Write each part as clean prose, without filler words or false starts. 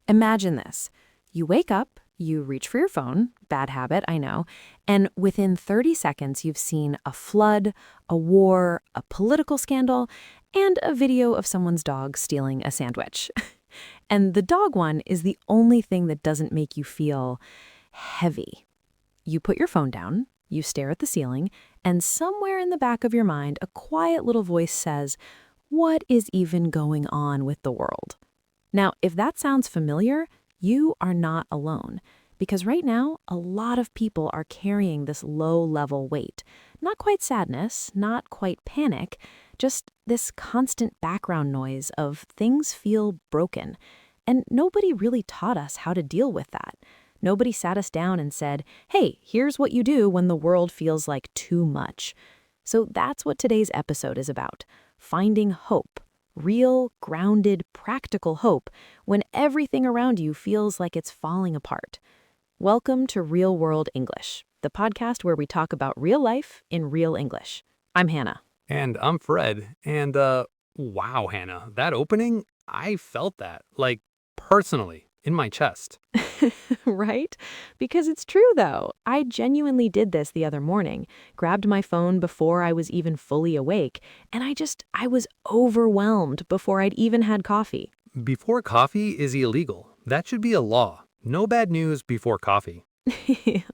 Imagine this. You wake up, you reach for your phone, bad habit, I know, and within 30 seconds you've seen a flood, a war, a political scandal, and a video of someone's dog stealing a sandwich. And the dog one is the only thing that doesn't make you feel heavy. You put your phone down, you stare at the ceiling, and somewhere in the back of your mind, a quiet little voice says, "What is even going on with the world?" Now, if that sounds familiar, you are not alone. Because right now, a lot of people are carrying this low-level weight. Not quite sadness, not quite panic, just this constant background noise of things feel broken. And nobody really taught us how to deal with that. Nobody sat us down and said, "Hey, here's what you do when the world feels like too much." So that's what today's episode is about. Finding hope. Real, grounded, practical hope when everything around you feels like it's falling apart. Welcome to Real World English, the podcast where we talk about real life in real English. I'm Hannah. And I'm Fred. And, wow, Hannah, that opening, I felt that, like, personally, in my chest. Right? Because it's true, though. I genuinely did this the other morning, grabbed my phone before I was even fully awake, and I was overwhelmed before I'd even had coffee. Before coffee is illegal. That should be a law. No bad news before coffee.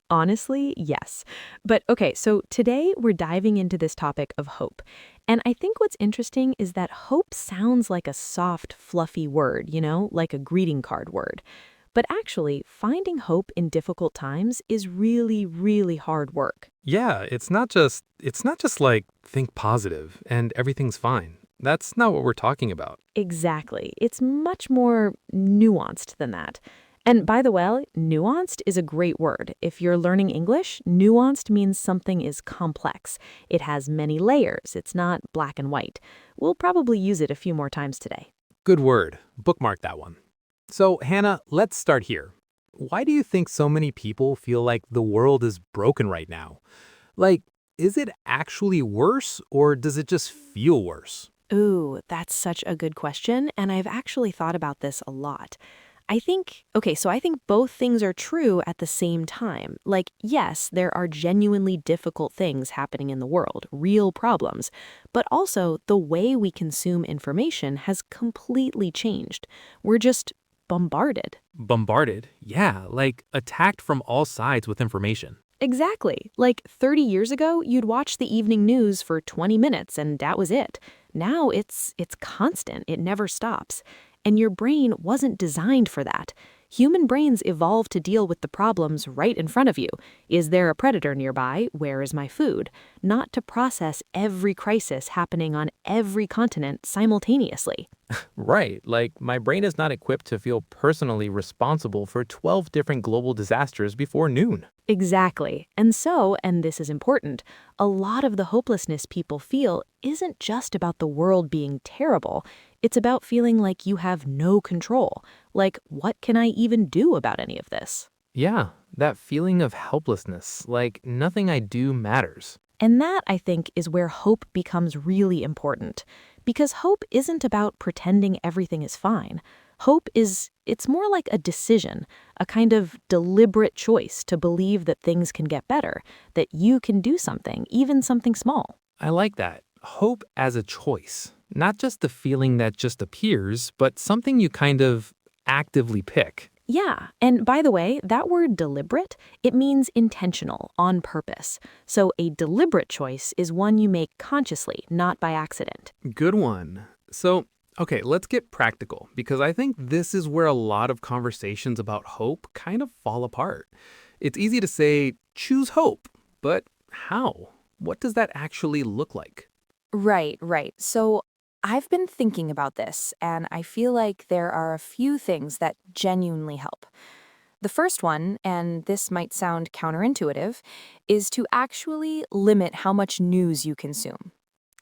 Honestly, yes. But okay, so today we're diving into this topic of hope. And I think what's interesting is that hope sounds like a soft, fluffy word, like a greeting card word. But actually, finding hope in difficult times is really, really hard work. Yeah, it's not just like think positive and everything's fine. That's not what we're talking about. Exactly. It's much more nuanced than that. And by the way, nuanced is a great word. If you're learning English, nuanced means something is complex. It has many layers. It's not black and white. We'll probably use it a few more times today. Good word. Bookmark that one. So, Hannah, let's start here. Why do you think so many people feel like the world is broken right now? Like, is it actually worse or does it just feel worse? Ooh, that's such a good question, and I've actually thought about this a lot. I think both things are true at the same time. Like, yes, there are genuinely difficult things happening in the world, real problems, but also the way we consume information has completely changed. We're just bombarded. Bombarded? Yeah, like attacked from all sides with information. Exactly. Like 30 years ago, you'd watch the evening news for 20 minutes and that was it. Now it's constant. It never stops. And your brain wasn't designed for that. Human brains evolved to deal with the problems right in front of you. Is there a predator nearby? Where is my food? Not to process every crisis happening on every continent simultaneously. Right, like my brain is not equipped to feel personally responsible for 12 different global disasters before noon. Exactly. And this is important, a lot of the hopelessness people feel isn't just about the world being terrible. It's about feeling like you have no control. Like, what can I even do about any of this? Yeah, that feeling of helplessness, like nothing I do matters. And that, I think, is where hope becomes really important. Because hope isn't about pretending everything is fine. It's more like a decision, a kind of deliberate choice to believe that things can get better, that you can do something, even something small. I like that. Hope as a choice. Not just the feeling that just appears, but something you kind of actively pick. Yeah, and by the way, that word deliberate, it means intentional, on purpose. So a deliberate choice is one you make consciously, not by accident. Good one. So, okay, let's get practical because I think this is where a lot of conversations about hope kind of fall apart. It's easy to say, choose hope, but how? What does that actually look like? Right, right. So I've been thinking about this, and I feel like there are a few things that genuinely help. The first one, and this might sound counterintuitive, is to actually limit how much news you consume.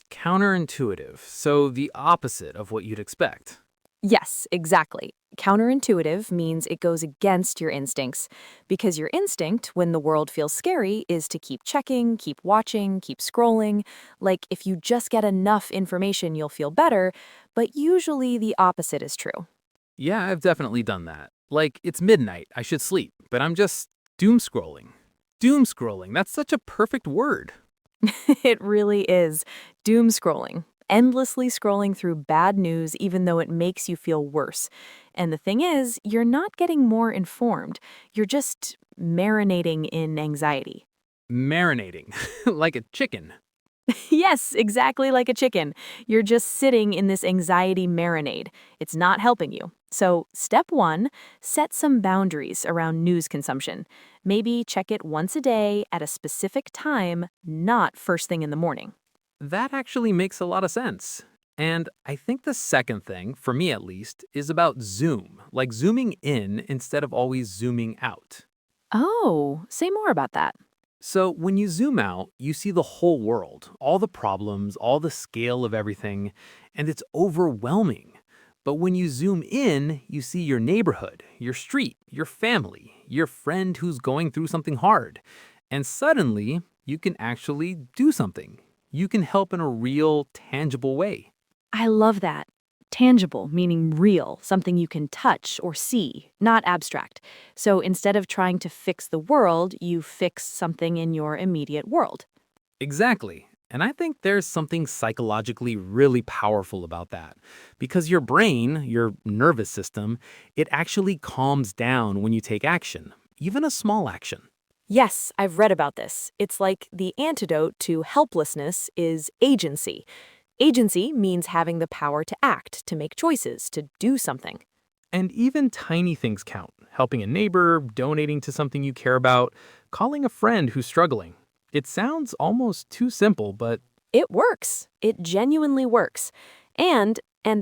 Counterintuitive, so the opposite of what you'd expect. Yes, exactly. Counterintuitive means it goes against your instincts, because your instinct, when the world feels scary, is to keep checking, keep watching, keep scrolling. Like if you just get enough information, you'll feel better, but usually the opposite is true. Yeah, I've definitely done that. Like it's midnight, I should sleep, but I'm just doom scrolling. Doom scrolling, that's such a perfect word. It really is. Doom scrolling. Endlessly scrolling through bad news even though it makes you feel worse. And the thing is, you're not getting more informed. You're just marinating in anxiety. Marinating, like a chicken. Yes, exactly like a chicken. You're just sitting in this anxiety marinade. It's not helping you. So, step one, set some boundaries around news consumption. Maybe check it once a day at a specific time, not first thing in the morning. That actually makes a lot of sense. And I think the second thing, for me at least, is about zoom, like zooming in instead of always zooming out. Oh, say more about that. So when you zoom out, you see the whole world, all the problems, all the scale of everything, and it's overwhelming. But when you zoom in, you see your neighborhood, your street, your family, your friend who's going through something hard. And suddenly, you can actually do something. You can help in a real, tangible way. I love that. Tangible, meaning real, something you can touch or see, not abstract. So instead of trying to fix the world, you fix something in your immediate world. Exactly. And I think there's something psychologically really powerful about that. Because your brain, your nervous system, it actually calms down when you take action, even a small action. Yes, I've read about this. It's like the antidote to helplessness is agency. Agency means having the power to act, to make choices, to do something. And even tiny things count. Helping a neighbor, donating to something you care about, calling a friend who's struggling. It sounds almost too simple, but It works. It genuinely works. And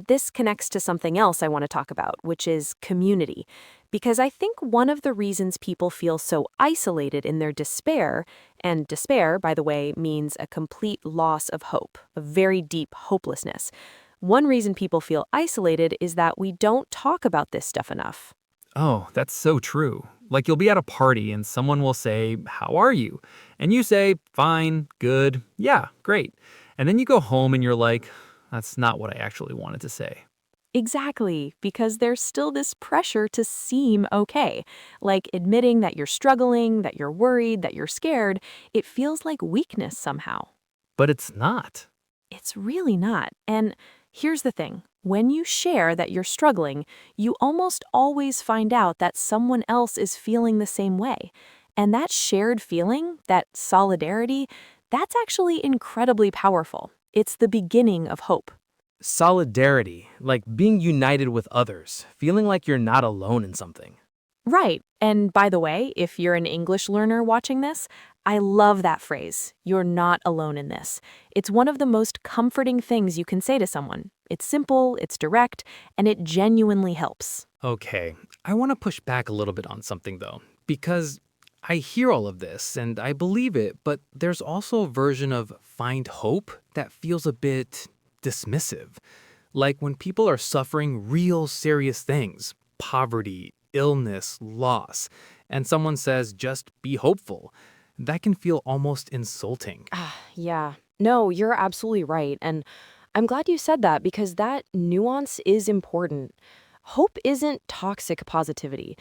this connects to something else I want to talk about, which is community. Because I think one of the reasons people feel so isolated in their despair, and despair, by the way, means a complete loss of hope, a very deep hopelessness. One reason people feel isolated is that we don't talk about this stuff enough. oh, that's so true. Like you'll be at a party and someone will say, "How are you?" And you say, "Fine, good, yeah, great." And then you go home and you're like, "That's not what I actually wanted to say." Exactly, because there's still this pressure to seem okay. Like admitting that you're struggling, that you're worried, that you're scared, it feels like weakness somehow. But it's not. It's really not. And here's the thing. When you share that you're struggling, you almost always find out that someone else is feeling the same way. And that shared feeling, that solidarity, that's actually incredibly powerful. It's the beginning of hope. Solidarity, like being united with others, feeling like you're not alone in something. Right. And by the way, if you're an English learner watching this, I love that phrase. You're not alone in this. It's one of the most comforting things you can say to someone. It's simple, it's direct, and it genuinely helps. Okay, I want to push back a little bit on something though, because I hear all of this and I believe it, but there's also a version of find hope that feels a bit dismissive. Like when people are suffering real serious things, poverty, illness, loss, and someone says just be hopeful, that can feel almost insulting. Yeah. No, you're absolutely right. And I'm glad you said that because that nuance is important. Hope isn't toxic positivity.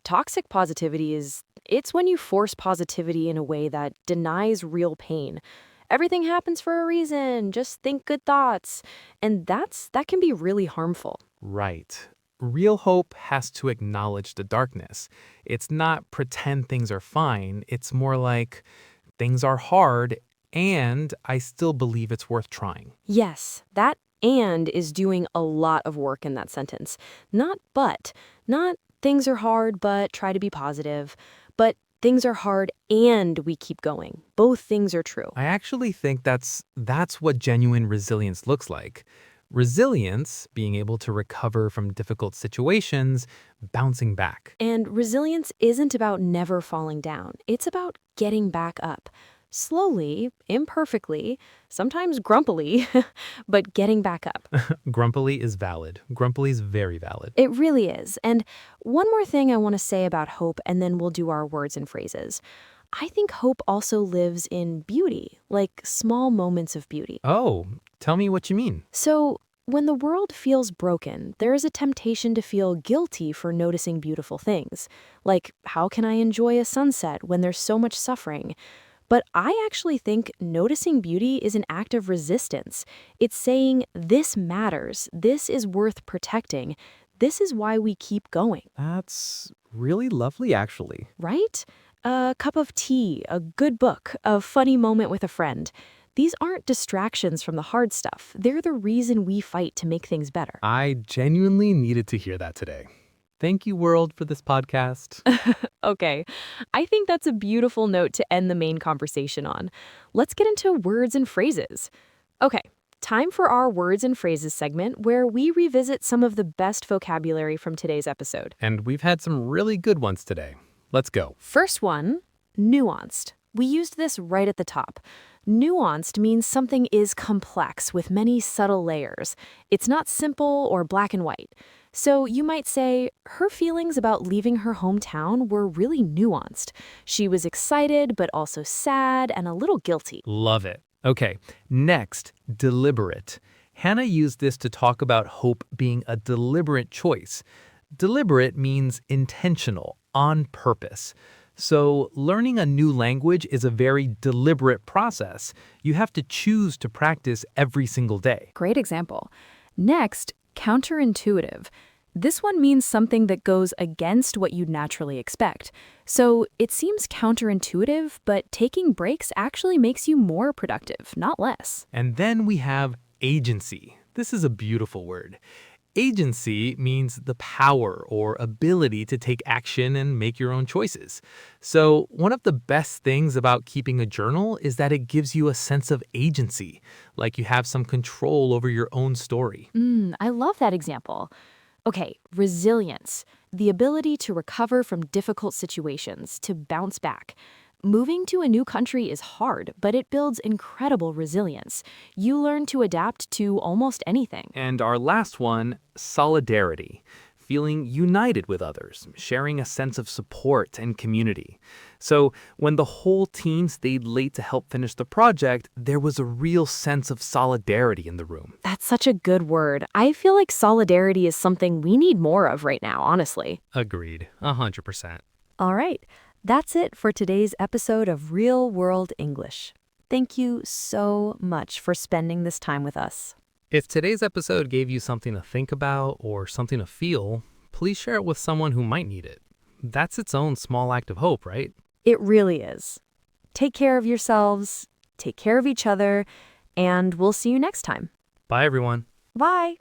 Toxic positivity it's when you force positivity in a way that denies real pain. Everything happens for a reason. Just think good thoughts. And that can be really harmful. Right. Real hope has to acknowledge the darkness. It's not pretend things are fine. It's more like things are hard and I still believe it's worth trying. Yes, that and is doing a lot of work in that sentence. Not but, not things are hard, but try to be positive, but things are hard and we keep going. Both things are true. I actually think that's what genuine resilience looks like. Resilience, being able to recover from difficult situations, bouncing back. And resilience isn't about never falling down. It's about getting back up. Slowly, imperfectly, sometimes grumpily, but getting back up. Grumpily is valid. Grumpily is very valid. It really is. And one more thing I want to say about hope, and then we'll do our words and phrases. I think hope also lives in beauty, like small moments of beauty. Oh, tell me what you mean. So, When the world feels broken, there is a temptation to feel guilty for noticing beautiful things. Like, how can I enjoy a sunset when there's so much suffering? But I actually think noticing beauty is an act of resistance. It's saying, this matters, this is worth protecting, this is why we keep going, That's really lovely, actually. right? A cup of tea, a good book, a funny moment with a friend. These aren't distractions from the hard stuff. They're the reason we fight to make things better. I genuinely needed to hear that today. Thank you, world, for this podcast. Okay, I think that's a beautiful note to end the main conversation on. Let's get into words and phrases. Okay, time for our words and phrases segment where we revisit some of the best vocabulary from today's episode. And we've had some really good ones today. Let's go. First one, nuanced. We used this right at the top. Nuanced means something is complex with many subtle layers. It's not simple or black and white. So you might say, her feelings about leaving her hometown were really nuanced. She was excited, but also sad and a little guilty. Love it. Okay, next, deliberate. Hannah used this to talk about hope being a deliberate choice. Deliberate means intentional, on purpose. So learning a new language is a very deliberate process. You have to choose to practice every single day. Great example. Next, counterintuitive. This one means something that goes against what you'd naturally expect. So it seems counterintuitive, but taking breaks actually makes you more productive, not less. And then we have agency. This is a beautiful word. Agency means the power or ability to take action and make your own choices. So one of the best things about keeping a journal is that it gives you a sense of agency, like you have some control over your own story. I love that example. Okay, resilience, the ability to recover from difficult situations, to bounce back. Moving to a new country is hard, but it builds incredible resilience. You learn to adapt to almost anything. And our last one, solidarity. Feeling united with others, sharing a sense of support and community. So when the whole team stayed late to help finish the project, there was a real sense of solidarity in the room. That's such a good word. I feel like solidarity is something we need more of right now, honestly. Agreed, 100%. All right, that's it for today's episode of Real World English. Thank you so much for spending this time with us. If today's episode gave you something to think about or something to feel, please share it with someone who might need it. That's its own small act of hope, right? It really is. Take care of yourselves, take care of each other, and we'll see you next time. Bye, everyone. Bye.